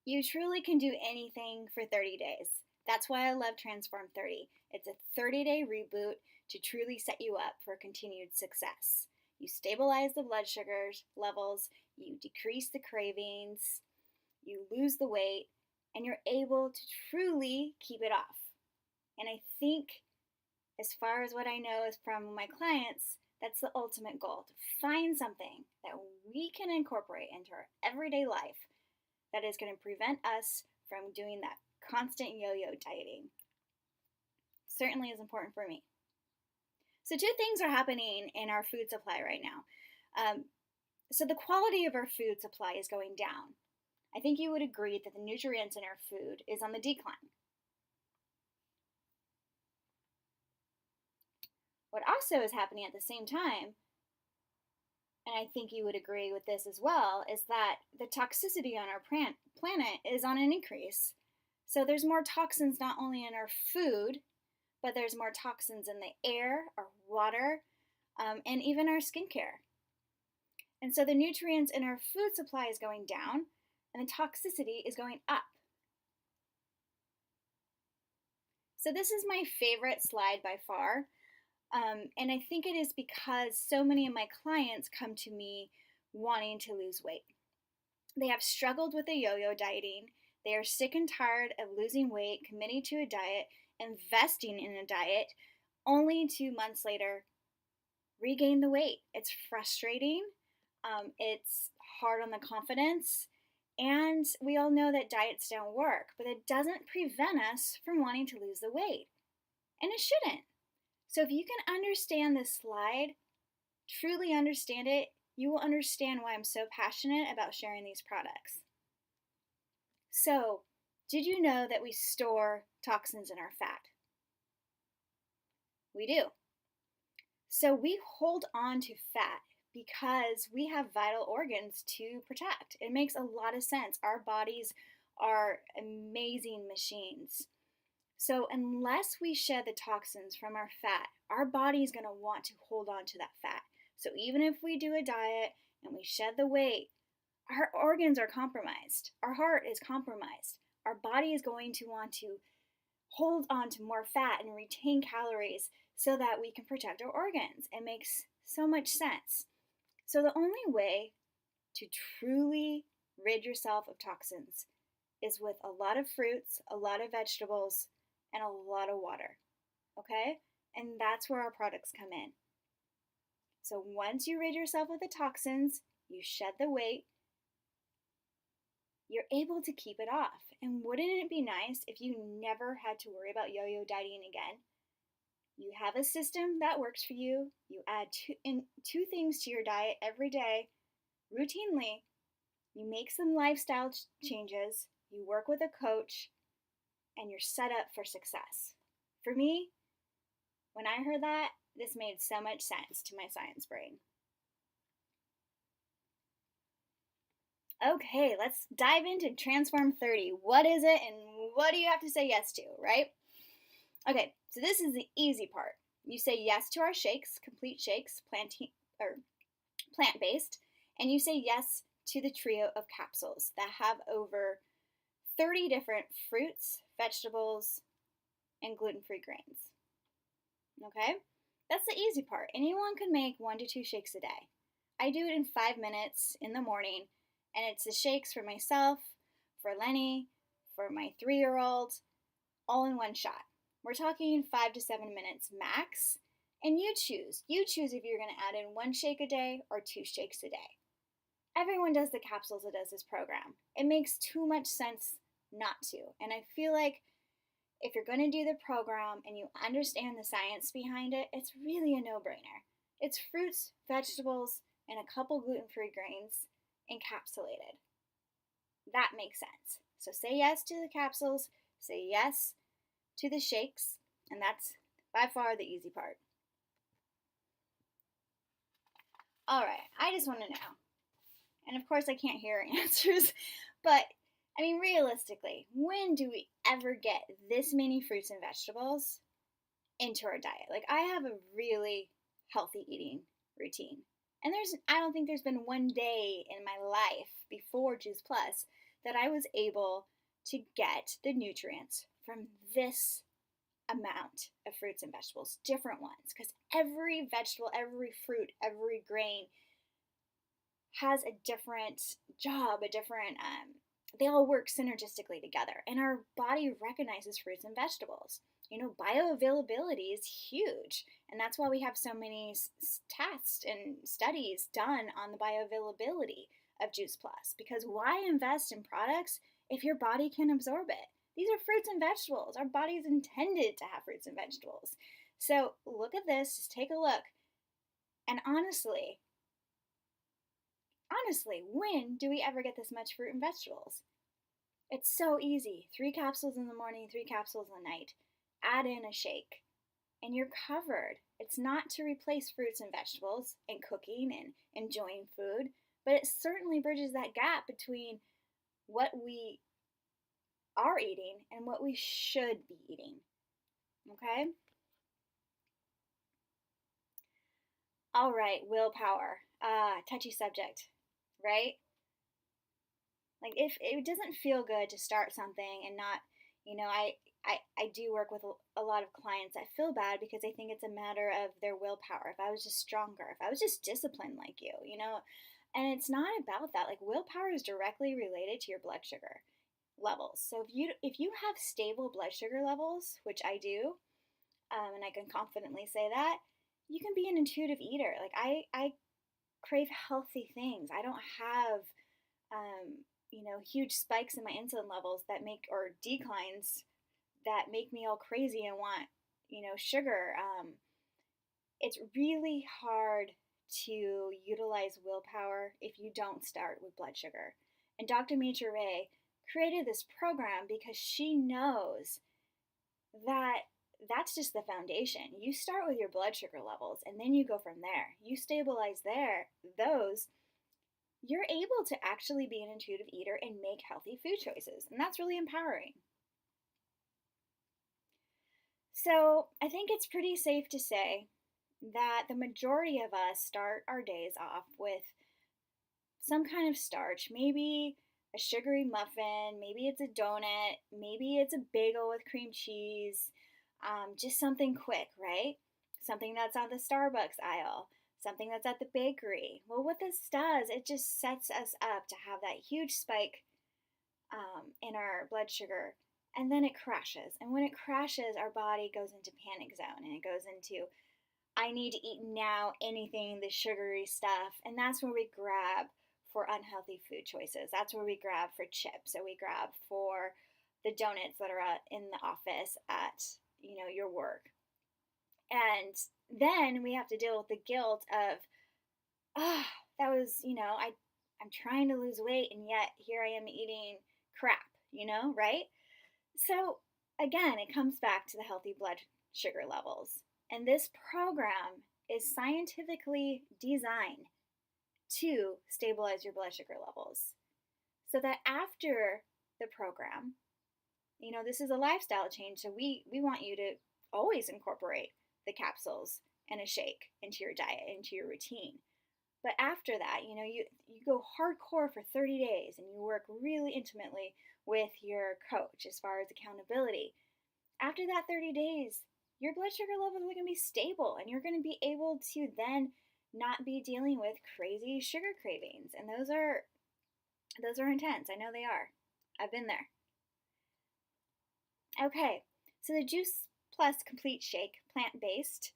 You truly can do anything for 30 days. That's why I love Transform 30. It's a 30-day reboot to truly set you up for continued success. You stabilize the blood sugar levels, you decrease the cravings, you lose the weight, and you're able to truly keep it off. And I think, as far as what I know is from my clients, that's the ultimate goal, to find something that we can incorporate into our everyday life that is going to prevent us from doing that constant yo-yo dieting. Certainly is important for me. So 2 things are happening in our food supply right now. So the quality of our food supply is going down. I think you would agree that the nutrients in our food is on the decline. What also is happening at the same time, and I think you would agree with this as well, is that the toxicity on our planet is on an increase. So there's more toxins not only in our food, but there's more toxins in the air, our water, and even our skincare. And so the nutrients in our food supply is going down, and the toxicity is going up. So this is my favorite slide by far. And I think it is because so many of my clients come to me wanting to lose weight. They have struggled with the yo-yo dieting. They are sick and tired of losing weight, committing to a diet, investing in a diet, only 2 months later regain the weight. It's frustrating. It's hard on the confidence. And we all know that diets don't work, but it doesn't prevent us from wanting to lose the weight. And it shouldn't. So if you can understand this slide, truly understand it, you will understand why I'm so passionate about sharing these products. So, did you know that we store toxins in our fat? We do. So we hold on to fat because we have vital organs to protect. It makes a lot of sense. Our bodies are amazing machines. So unless we shed the toxins from our fat, our body is going to want to hold on to that fat. So even if we do a diet and we shed the weight, our organs are compromised. Our heart is compromised. Our body is going to want to hold on to more fat and retain calories so that we can protect our organs. It makes so much sense. So the only way to truly rid yourself of toxins is with a lot of fruits, a lot of vegetables, and a lot of water, okay? And that's where our products come in. So once you rid yourself of the toxins, you shed the weight, you're able to keep it off. And wouldn't it be nice if you never had to worry about yo-yo dieting again? You have a system that works for you. You add two things to your diet every day, routinely. You make some lifestyle changes. You work with a coach, and you're set up for success. For me, when I heard that, this made so much sense to my science brain. Okay, let's dive into Transform 30. What is it and what do you have to say yes to, right? Okay, so this is the easy part. You say yes to our shakes, complete shakes, plant-based, and you say yes to the trio of capsules that have over 30 different fruits, vegetables, and gluten-free grains. Okay? That's the easy part. Anyone can make 1 to 2 shakes a day. I do it in 5 minutes in the morning, and it's the shakes for myself, for Lenny, for my 3-year-old, all in one shot. We're talking 5 to 7 minutes max, and you choose. You choose if you're going to add in 1 shake a day or 2 shakes a day. Everyone does the capsules that does this program. It makes too much sense not to. And I feel like if you're going to do the program and you understand the science behind it, it's really a no-brainer. It's fruits, vegetables, and a couple gluten-free grains encapsulated. That makes sense. So say yes to the capsules, say yes to the shakes, and that's by far the easy part. All right, I just want to know, and of course I can't hear answers, but I mean, realistically, when do we ever get this many fruits and vegetables into our diet? Like, I have a really healthy eating routine. And I don't think there's been one day in my life before Juice Plus that I was able to get the nutrients from this amount of fruits and vegetables, different ones, because every vegetable, every fruit, every grain has a different job, a different, they all work synergistically together. And our body recognizes fruits and vegetables. You know, bioavailability is huge. And that's why we have so many tests and studies done on the bioavailability of Juice Plus. Because why invest in products if your body can absorb it? These are fruits and vegetables. Our body's intended to have fruits and vegetables. So look at this, just take a look. And honestly, when do we ever get this much fruit and vegetables? It's so easy. 3 capsules in the morning, 3 capsules at night. Add in a shake, and you're covered. It's not to replace fruits and vegetables in cooking and enjoying food, but it certainly bridges that gap between what we are eating and what we should be eating. Okay? All right, willpower. Touchy subject, right? Like, if it doesn't feel good to start something and not, I do work with a lot of clients that feel bad because they think it's a matter of their willpower. If I was just stronger, if I was just disciplined like you, and it's not about that. Like, willpower is directly related to your blood sugar levels. So if you have stable blood sugar levels, which I do, and I can confidently say that, you can be an intuitive eater. Like, I crave healthy things. I don't have huge spikes in my insulin levels that make, or declines that make me all crazy and want, sugar. It's really hard to utilize willpower if you don't start with blood sugar. And Dr. Mitra Ray created this program because she knows that that's just the foundation. You start with your blood sugar levels and then you go from there. You stabilize those, you're able to actually be an intuitive eater and make healthy food choices. And that's really empowering. So I think it's pretty safe to say that the majority of us start our days off with some kind of starch, maybe a sugary muffin, maybe it's a donut, maybe it's a bagel with cream cheese, just something quick, right? Something that's on the Starbucks aisle, something that's at the bakery. Well, what this does, it just sets us up to have that huge spike in our blood sugar, and then it crashes. And when it crashes, our body goes into panic zone, and it goes into, I need to eat now, anything, the sugary stuff. And that's where we grab for unhealthy food choices. That's where we grab for chips, or we grab for the donuts that are in the office at, your work. And then we have to deal with the guilt of, that was, I'm trying to lose weight, and yet here I am eating crap, right? So again, it comes back to the healthy blood sugar levels. And this program is scientifically designed to stabilize your blood sugar levels. So that after the program, this is a lifestyle change. So we want you to always incorporate the capsules and a shake into your diet, into your routine. But after that, you go hardcore for 30 days and you work really intimately with your coach as far as accountability. After that 30 days, your blood sugar levels are going to be stable, and you're going to be able to then not be dealing with crazy sugar cravings. And those are intense. I know they are. I've been there. Okay, so the Juice Plus Complete Shake, plant-based.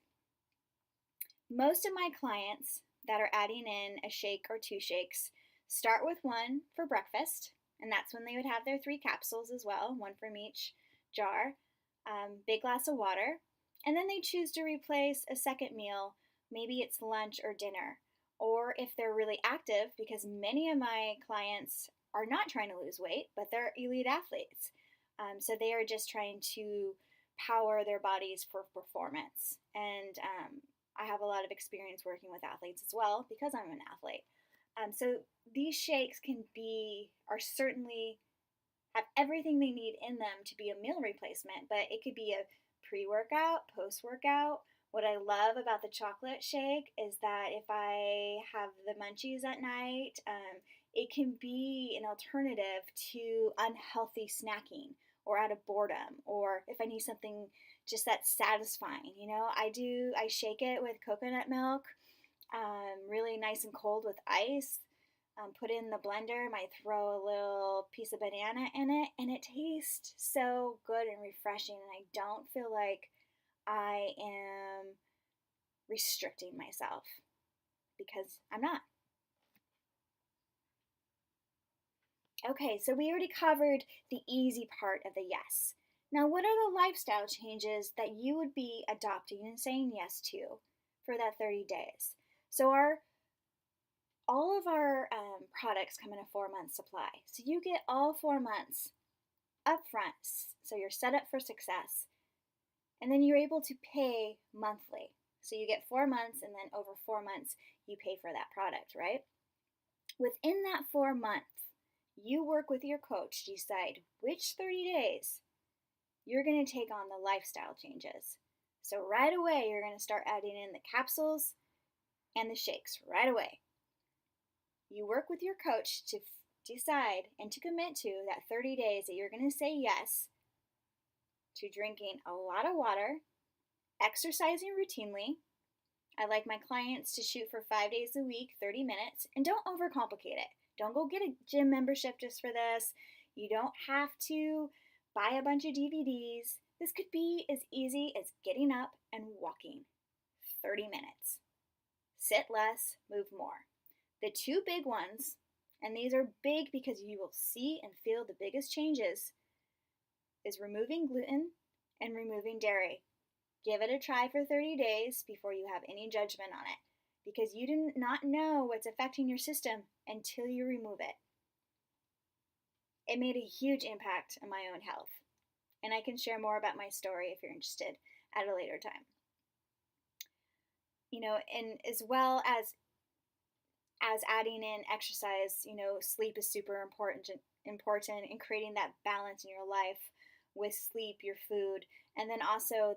Most of my clients that are adding in a shake or 2 shakes start with one for breakfast, and that's when they would have their 3 capsules as well, one from each jar, big glass of water, and then they choose to replace a second meal. Maybe it's lunch or dinner, or if they're really active, because many of my clients are not trying to lose weight, but they're elite athletes. So they are just trying to power their bodies for performance. And I have a lot of experience working with athletes as well because I'm an athlete. So these shakes are certainly have everything they need in them to be a meal replacement, but it could be a pre-workout, post-workout. What I love about the chocolate shake is that if I have the munchies at night, It can be an alternative to unhealthy snacking or out of boredom, or if I need something just that's satisfying. I shake it with coconut milk, really nice and cold with ice. Put it in the blender, might throw a little piece of banana in it, and it tastes so good and refreshing. And I don't feel like I am restricting myself because I'm not. Okay, so we already covered the easy part of the yes. Now, what are the lifestyle changes that you would be adopting and saying yes to for that 30 days? So, all of our products come in a 4-month supply. So, you get all 4 months up front. So, you're set up for success. And then you're able to pay monthly. So, you get 4 months, and then over 4 months, you pay for that product, right? Within that 4 months, you work with your coach to decide which 30 days you're going to take on the lifestyle changes. So right away, you're going to start adding in the capsules and the shakes right away. You work with your coach to decide and to commit to that 30 days that you're going to say yes to drinking a lot of water, exercising routinely. I like my clients to shoot for 5 days a week, 30 minutes, and don't overcomplicate it. Don't go get a gym membership just for this. You don't have to buy a bunch of DVDs. This could be as easy as getting up and walking 30 minutes. Sit less, move more. The two big ones, and these are big because you will see and feel the biggest changes, is removing gluten and removing dairy. Give it a try for 30 days before you have any judgment on it, because you do not know what's affecting your system until you remove it. It made a huge impact on my own health, and I can share more about my story if you're interested at a later time. And as well as adding in exercise, sleep is super important in creating that balance in your life with sleep, your food, and then also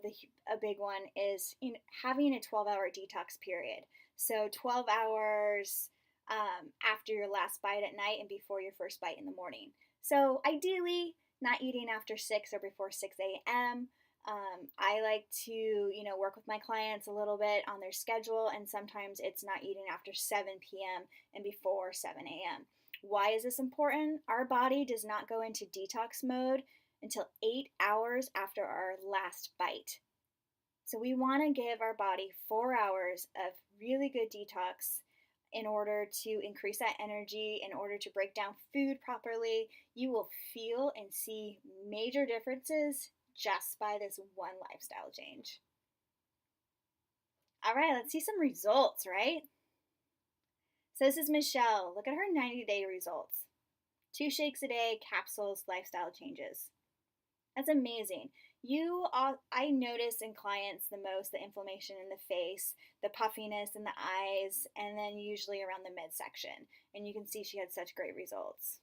a big one is having a 12-hour detox period. So 12 hours after your last bite at night and before your first bite in the morning. So ideally, not eating after 6 or before 6 a.m. I like to, work with my clients a little bit on their schedule, and sometimes it's not eating after 7 p.m. and before 7 a.m. Why is this important? Our body does not go into detox mode until 8 hours after our last bite. So we want to give our body 4 hours of really good detox in order to increase that energy, in order to break down food properly. You will feel and see major differences just by this one lifestyle change. All right, let's see some results, right? So this is Michelle. Look at her 90-day results. 2 shakes a day, capsules, lifestyle changes. That's amazing. I notice in clients the most the inflammation in the face, the puffiness in the eyes, and then usually around the midsection. And you can see she had such great results.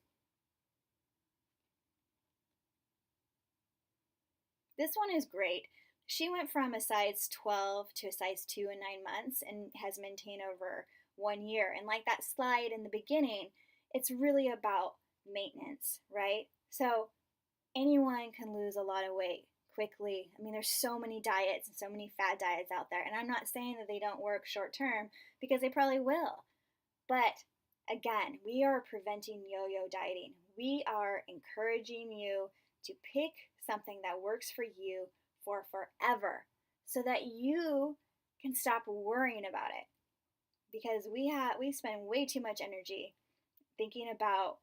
This one is great. She went from a size 12 to a size 2 in 9 months and has maintained over 1 year. And like that slide in the beginning, it's really about maintenance, right? So anyone can lose a lot of weight quickly. I mean, there's so many diets and so many fad diets out there. And I'm not saying that they don't work short term, because they probably will. But again, we are preventing yo-yo dieting. We are encouraging you to pick something that works for you for forever so that you can stop worrying about it. Because we spend way too much energy thinking about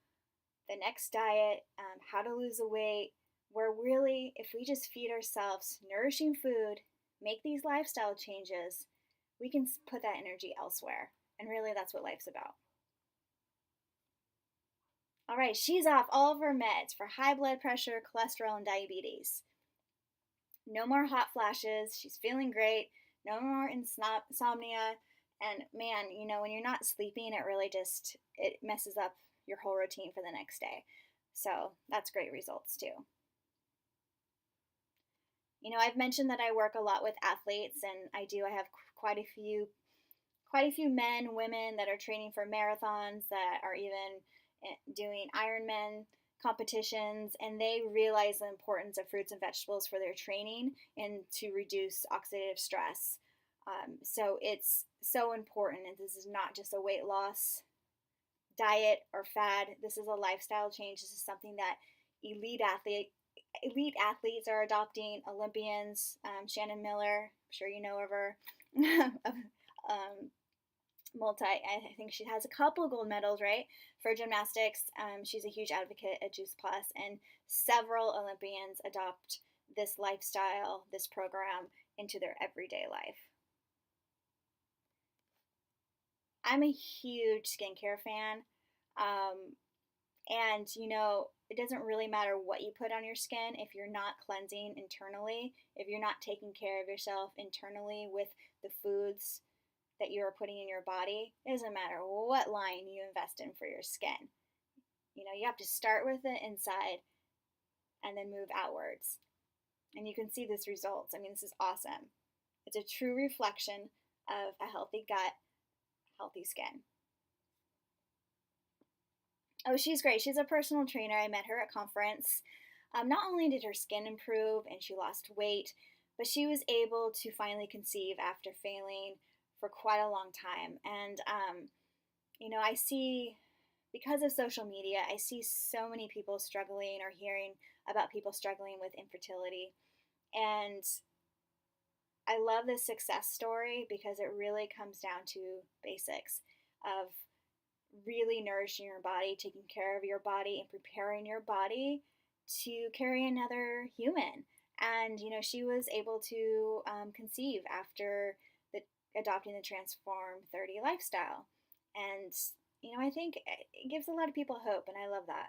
the next diet, how to lose the weight, where really, if we just feed ourselves nourishing food, make these lifestyle changes, we can put that energy elsewhere. And really, that's what life's about. All right, she's off all of her meds for high blood pressure, cholesterol, and diabetes. No more hot flashes. She's feeling great. No more insomnia. And man, when you're not sleeping, it really it messes up your whole routine for the next day. So that's great results too. I've mentioned that I work a lot with athletes, and I have quite a few men, women that are training for marathons, that are even doing Ironman competitions, and they realize the importance of fruits and vegetables for their training and to reduce oxidative stress. So it's so important, and this is not just a weight loss diet or fad. This is a lifestyle change. This is something that elite athletes are adopting. Olympians, Shannon Miller, I'm sure you know of her. I think she has a couple gold medals, right, for gymnastics. She's a huge advocate at Juice Plus, and several Olympians adopt this lifestyle, this program, into their everyday life. I'm a huge skincare fan. And it doesn't really matter what you put on your skin if you're not cleansing internally, if you're not taking care of yourself internally with the foods that you're putting in your body. It doesn't matter what line you invest in for your skin. You have to start with the inside and then move outwards. And you can see this results. I mean, this is awesome. It's a true reflection of a healthy gut, healthy skin. Oh, she's great. She's a personal trainer. I met her at conference. Not only did her skin improve and she lost weight, but she was able to finally conceive after failing for quite a long time. And, I see, because of social media, I see so many people struggling or hearing about people struggling with infertility. And I love this success story because it really comes down to basics of really nourishing your body, taking care of your body, and preparing your body to carry another human. And, she was able to conceive after adopting the Transform30 lifestyle. And, I think it gives a lot of people hope, and I love that.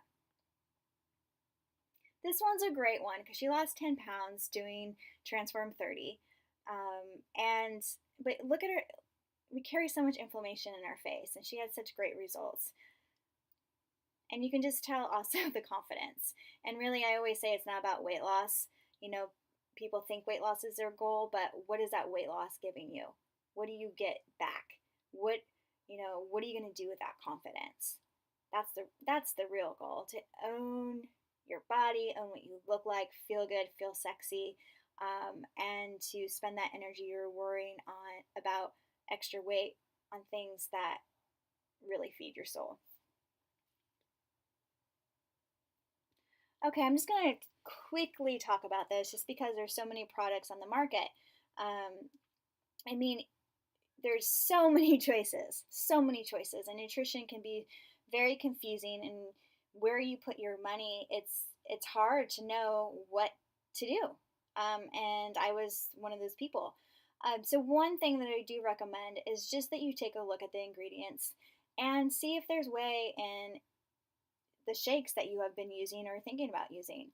This one's a great one because she lost 10 pounds doing Transform30. But look at her. We carry so much inflammation in our face, and she had such great results. And you can just tell also the confidence. And really, I always say it's not about weight loss. People think weight loss is their goal, but what is that weight loss giving you? What do you get back? What are you going to do with that confidence? That's the real goal, to own your body, own what you look like, feel good, feel sexy, and to spend that energy you're worrying about extra weight on things that really feed your soul. Okay, I'm just going to quickly talk about this just because there's so many products on the market. There's so many choices, and nutrition can be very confusing, and where you put your money, it's hard to know what to do. And I was one of those people. So one thing that I do recommend is just that you take a look at the ingredients and see if there's way in the shakes that you have been using or thinking about using.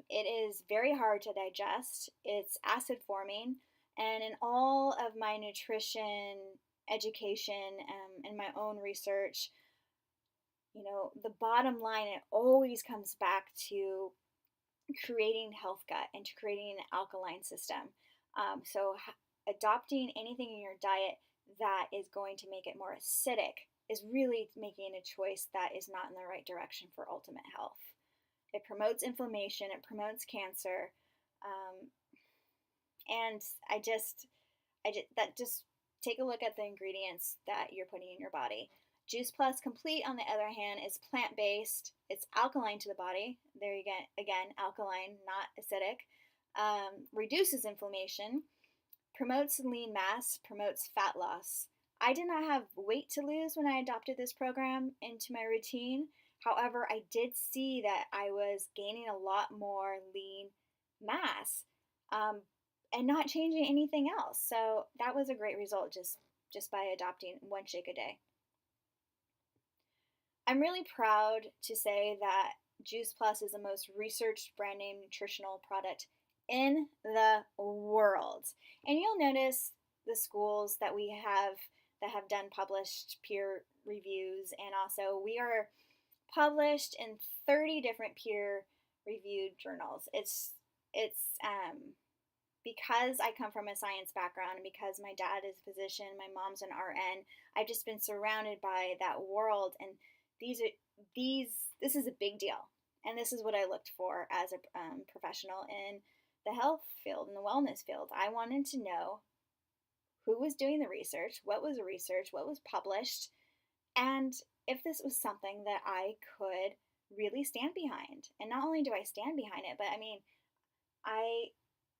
It is very hard to digest. It's acid forming. And in all of my nutrition education and my own research, the bottom line, it always comes back to creating health gut and to creating an alkaline system. So adopting anything in your diet that is going to make it more acidic is really making a choice that is not in the right direction for ultimate health. It promotes inflammation, it promotes cancer, and just take a look at the ingredients that you're putting in your body. Juice Plus Complete, on the other hand, is plant-based. It's alkaline to the body. There you go, again, alkaline, not acidic. Reduces inflammation, promotes lean mass, promotes fat loss. I did not have weight to lose when I adopted this program into my routine. However, I did see that I was gaining a lot more lean mass and not changing anything else. So that was a great result just by adopting one shake a day. I'm really proud to say that Juice Plus is the most researched brand name nutritional product in the world. And you'll notice the schools that we have that have done published peer reviews, and also we are published in 30 different peer-reviewed journals. It's because I come from a science background and because my dad is a physician, my mom's an RN, I've just been surrounded by that world, and This is a big deal. And this is what I looked for as a professional in the health field, in the wellness field. I wanted to know who was doing the research, what was the research, what was published, and if this was something that I could really stand behind. And not only do I stand behind it, but I mean, I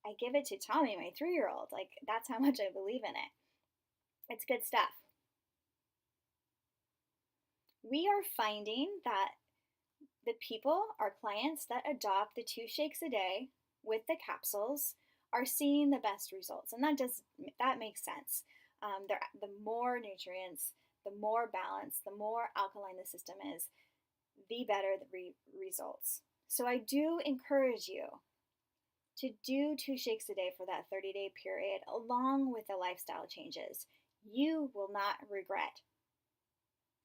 I give it to Tommy, my 3-year-old. Like, that's how much I believe in it. It's good stuff. We are finding that the people, our clients that adopt the 2 shakes a day with the capsules are seeing the best results. And that makes sense. The more nutrients, the more balance, the more alkaline the system is, the better the results. So I do encourage you to do 2 shakes a day for that 30-day period, along with the lifestyle changes. You will not regret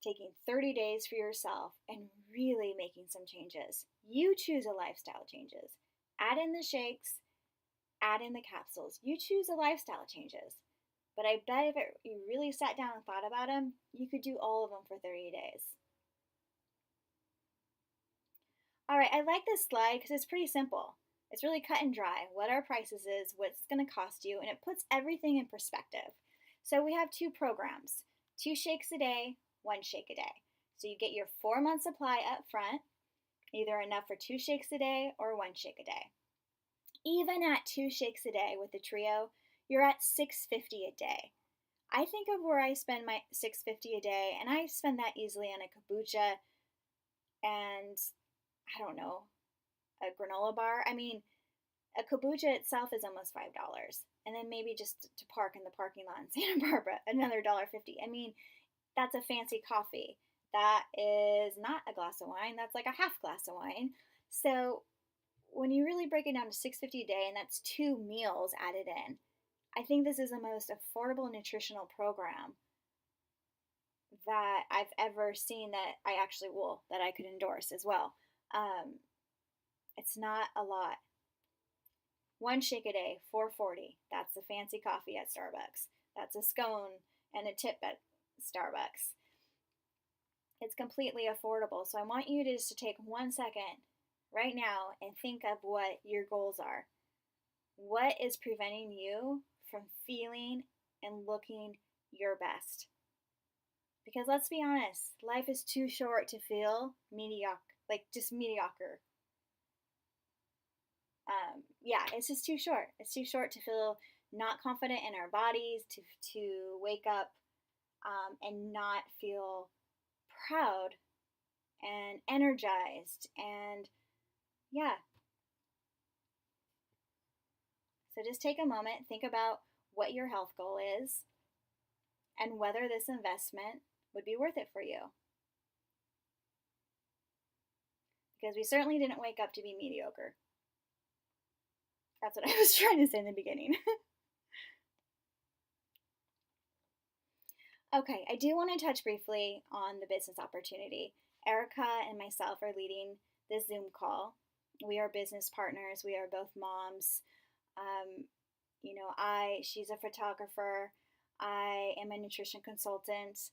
taking 30 days for yourself and really making some changes. You choose the lifestyle changes. Add in the shakes, add in the capsules. You choose the lifestyle changes. But I bet if you really sat down and thought about them, you could do all of them for 30 days. All right, I like this slide because it's pretty simple. It's really cut and dry. What our prices is, what it's going to cost you, and it puts everything in perspective. So we have 2 programs, 2 shakes a day, 1 shake a day. So you get your 4-month supply up front, either enough for 2 shakes a day or 1 shake a day. Even at 2 shakes a day with the trio, you're at $6.50 a day. I think of where I spend my $6.50 a day, and I spend that easily on a kombucha and, I don't know, a granola bar. I mean, a kombucha itself is almost $5. And then maybe just to park in the parking lot in Santa Barbara, another $1.50. I mean, that's a fancy coffee. That is not a glass of wine. That's like a half glass of wine. So when you really break it down to $6.50 a day, and that's 2 meals added in, I think this is the most affordable nutritional program that I've ever seen that I could endorse as well. It's not a lot. 1 shake a day, $4.40. That's a fancy coffee at Starbucks. That's a scone and a tip at Starbucks. It's completely affordable. So I want you to just take 1 second right now and think of what your goals are. What is preventing you from feeling and looking your best? Because let's be honest, life is too short to feel mediocre, like just mediocre. It's just too short. It's too short to feel not confident in our bodies, to wake up and not feel proud and energized. And yeah. So just take a moment, think about what your health goal is and whether this investment would be worth it for you. Because we certainly didn't wake up to be mediocre. That's what I was trying to say in the beginning. Okay, I do want to touch briefly on the business opportunity. Erica and myself are leading this Zoom call. We are business partners. We are both moms. She's a photographer. I am a nutrition consultant.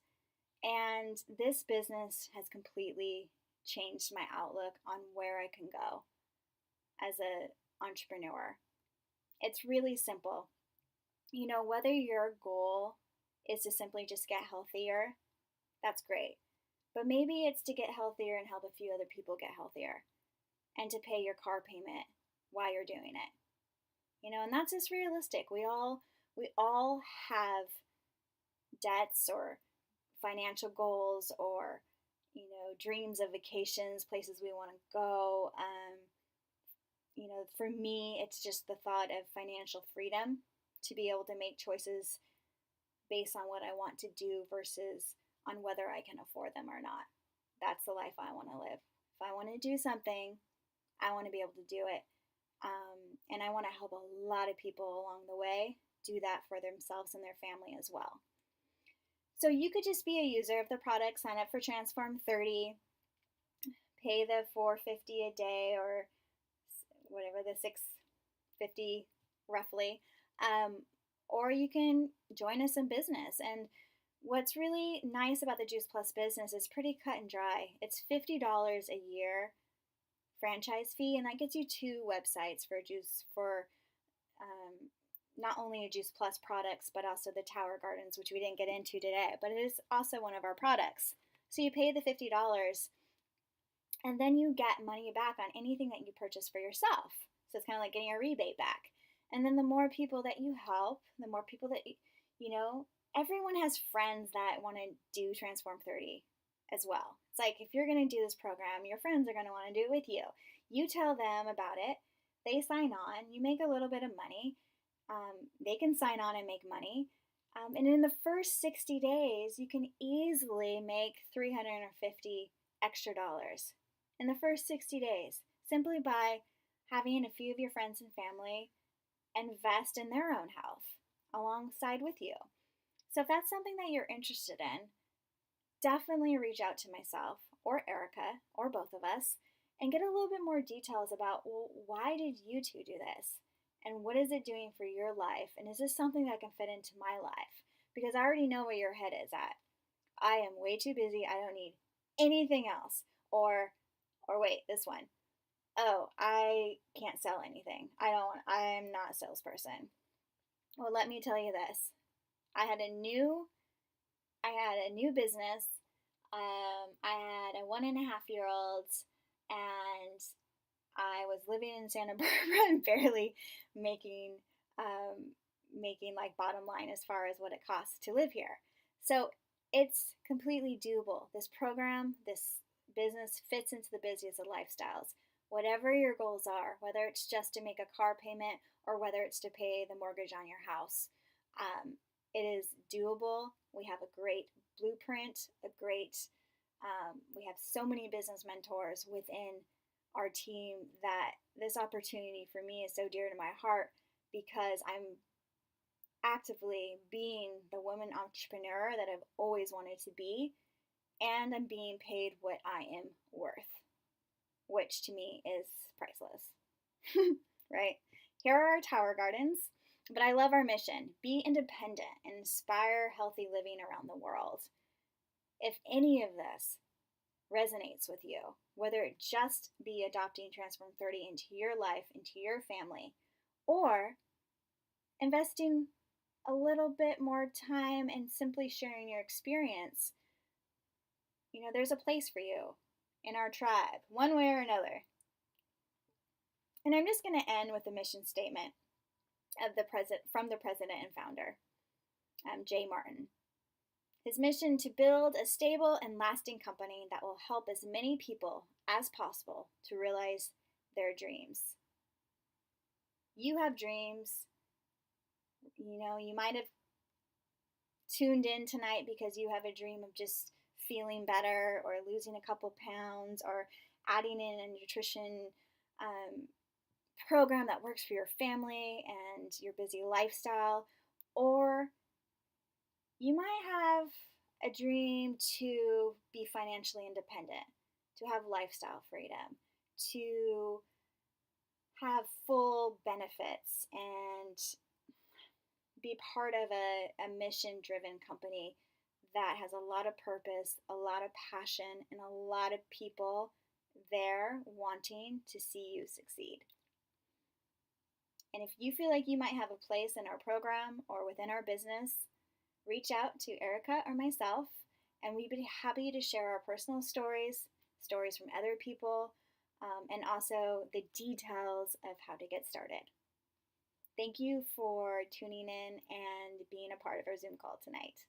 And this business has completely changed my outlook on where I can go as an entrepreneur. It's really simple. Whether your goal is to simply just get healthier, that's great. But maybe it's to get healthier and help a few other people get healthier and to pay your car payment while you're doing it. And that's just realistic. We all have debts or financial goals or, dreams of vacations, places we want to go. For me, it's just the thought of financial freedom to be able to make choices based on what I want to do versus on whether I can afford them or not. That's the life I want to live. If I want to do something, I want to be able to do it. And I want to help a lot of people along the way do that for themselves and their family as well. So you could just be a user of the product, sign up for Transform30, pay the $4.50 a day or whatever, the $6.50 roughly, or you can join us in business. And What's really nice about the Juice Plus business is pretty cut and dry. It's $50 a year franchise fee, and that gets you 2 websites for um, not only a Juice Plus products, but also the Tower Gardens, which we didn't get into today, but it is also one of our products. So you pay the $50, and then you get money back on anything that you purchase for yourself. So it's kind of like getting a rebate back. And then the more people that you help, the more people that, everyone has friends that want to do Transform 30 as well. It's like if you're going to do this program, your friends are going to want to do it with you. You tell them about it, they sign on, you make a little bit of money, they can sign on and make money. And in the first 60 days, you can easily make $350 extra dollars in the first 60 days simply by having a few of your friends and family invest in their own health alongside with you. So if that's something that you're interested in, definitely reach out to myself or Erica or both of us and get a little bit more details about, well, why did you two do this? And what is it doing for your life? And is this something that can fit into my life? Because I already know where your head is at. I am way too busy. I don't need anything else. Or wait, this one. Oh, I can't sell anything. I'm not a salesperson. Well, let me tell you this. I had a new business. I had a 1.5-year-old, and I was living in Santa Barbara and barely making like bottom line as far as what it costs to live here. So it's completely doable. This program, this business fits into the busiest of lifestyles. Whatever your goals are, whether it's just to make a car payment or whether it's to pay the mortgage on your house, it is doable. We have a great blueprint, we have so many business mentors within our team that this opportunity for me is so dear to my heart because I'm actively being the woman entrepreneur that I've always wanted to be, and I'm being paid what I am worth, which to me is priceless. Right? Here are our Tower Gardens, but I love our mission. Be independent and inspire healthy living around the world. If any of this resonates with you, whether it just be adopting Transform 30 into your life, into your family, or investing a little bit more time and simply sharing your experience, there's a place for you in our tribe, one way or another. And I'm just going to end with a mission statement from the president and founder, Jay Martin. His mission to build a stable and lasting company that will help as many people as possible to realize their dreams. You have dreams. You might have tuned in tonight because you have a dream of just feeling better or losing a couple pounds or adding in a nutrition program that works for your family and your busy lifestyle. Or you might have a dream to be financially independent, to have lifestyle freedom, to have full benefits and be part of a mission-driven company that has a lot of purpose, a lot of passion, and a lot of people there wanting to see you succeed. And if you feel like you might have a place in our program or within our business, reach out to Erica or myself, and we'd be happy to share our personal stories from other people, and also the details of how to get started. Thank you for tuning in and being a part of our Zoom call tonight.